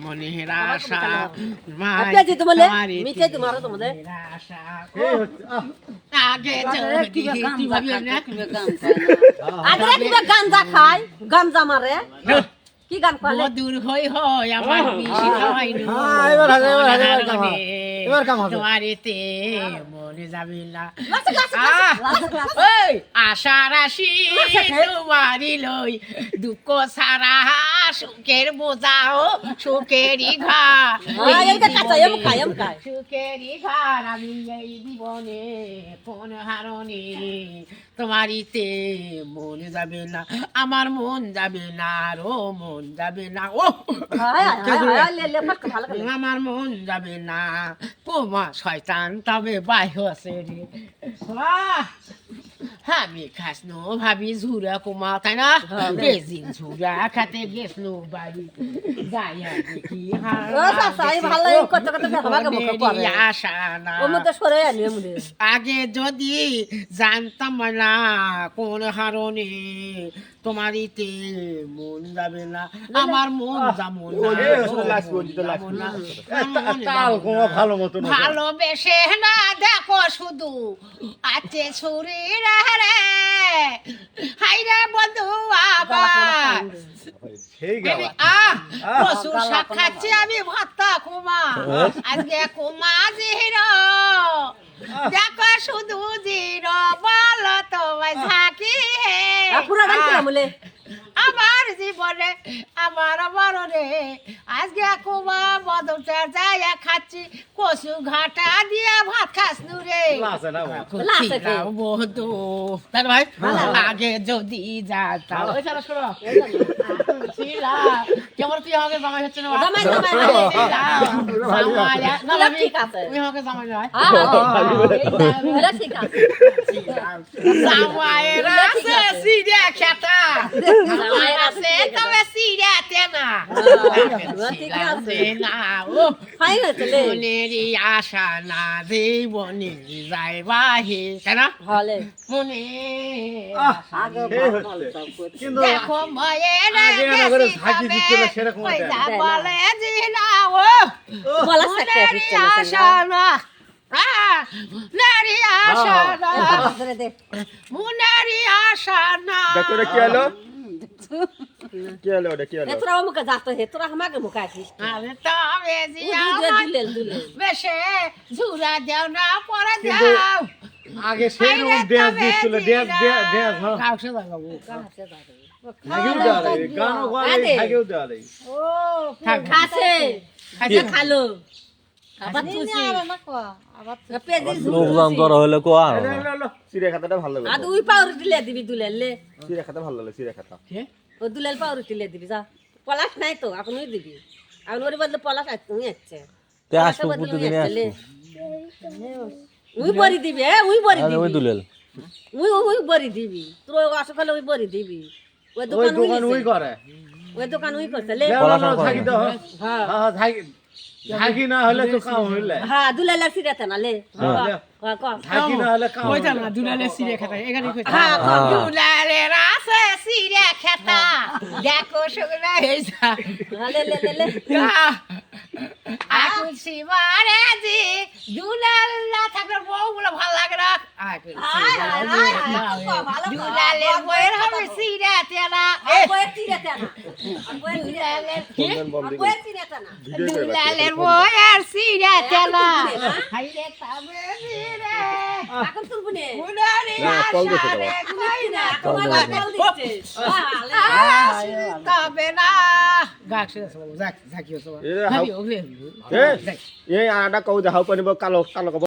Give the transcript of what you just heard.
মনের আশা পেঁয়াজি তো বলে মিঠে তোমার তোমাদের আগে যদি তুই ভাবি না আগে কিবা গাঞ্জা খায় গাঞ্জা মারে কি গান কলে মধুর হই হয় আমার মিশি খাওয়াই নো এবার কাম হবে তোমারেতে মনে যাবে না লাস্ট এই আশা রাশি তোমারি লই দুঃখ সারা সুখের বোঝাও সুখেরই ঘর এম খায় সুখেরই ঘর আমি এই জীবনে কোন হারণে তোমারিতে মন যাবে না আমার মন যাবে না আরো মন যাবে না ও আমার মন যাবে না তোমা শয়তান তবে বাই হচ্ছে রে আমি খাসনো ভাবি ঝুরা কুমা তাই না বেজিন ঝুরা খাতে গেছনো বাড়ি যাইয়া দেখি আশা না আগে যদি জানতাম না কোন হারণে তোমারিতে মন যাবে না আমার মন যেমন ভালোবেসে না দেখো শুধু আছে শরীর রে হাইরে বন্ধু আবার প্রচুর শাক খাচ্ছি আমি ভাতটা কুমা আজকে কুমা জিরো দেখো শুধু জিরো বলো তোমায় থাকি আমার জীবনে আমার মরণে আজকে কুমা বদলটা যাই খাচ্ছি কচু ঘাটা দিয়া ভাত খাস নুরে বন্ধু তার ভাই আগে যদি যাতাম কেমন তুই আমাকে জামাই হচ্ছে না জামাইয়ের আছে সিরিয়া খেতা আছে তবে সিরিয়া তেনা মনেরই আশা না জীবনে যাইবাহি কেন মনে দেখো মায়ের বলে জিনা ও মনেরই আশা না নারী আশা না মুনারি আশা না কি হলো কি হলো ওটা কি হলো তোরা মুখে যাতো হে তোরা আমাকে মুখে আসিস আরে তবে জিয়া বেশে ঝুরা দাও না পরে দাও আগে সেই রকম ড্যান্স দিছিল ড্যান্স কাউকে লাগাবো আগেও দাঁড়াই গানও গালে আগেও দাঁড়াই ও খাসে খাসে খালো আবার তুসি লোকজন ধরা হলে কো আর সিরিয়া খাতাটা ভালো লাগে আ দুই পাউরুটি দিলে দিবি দুলেলে সিরিয়া খাতা ভালো লাগে সিরিয়া খাতা ও দুলেল পাউরুটি দিলে দিবি যা পলাশ নাই তো আপনি দিবি আর ওর বদলে পলাশ তুমি আছে তে আসো প্রতিদিন আসো উই বড়ি দিবি উই বড়ি আরে দিবি ওই দুলেল উই বড়ি দিবি তোর আসো খালে উই বড়ি দিবি ওই দোকান ওই করে ওই দোকান উই করতে লে থাকি তো হ্যাঁ হ্যাঁ থাকি না হলে তো কাম হইলে হ্যাঁ দুলেল সিরাতে না লে থাকি না হলে কাম কইতা না দুলালে সিরিয়া খেতা এখানে কইতা হ্যাঁ দুলালে রাসে সিরিয়া খেতা দেখো শুকনা হইছা লে লে লে আকুল শিবারে জি দুলাল না থাকলে বউগুলো ভালো লাগে না দুলালের বইয়ের হবে সিরিয়াতে না দুলালের বইয়ের সিরিয়াতে না হাইরে তবে রে এখন তুলবনে মুনারি আশারে কইনা তোমার কল দিচ্ছে তবে না গাছে যাক যাকিও তো এই আটা কও যাও পানিব কালো কালো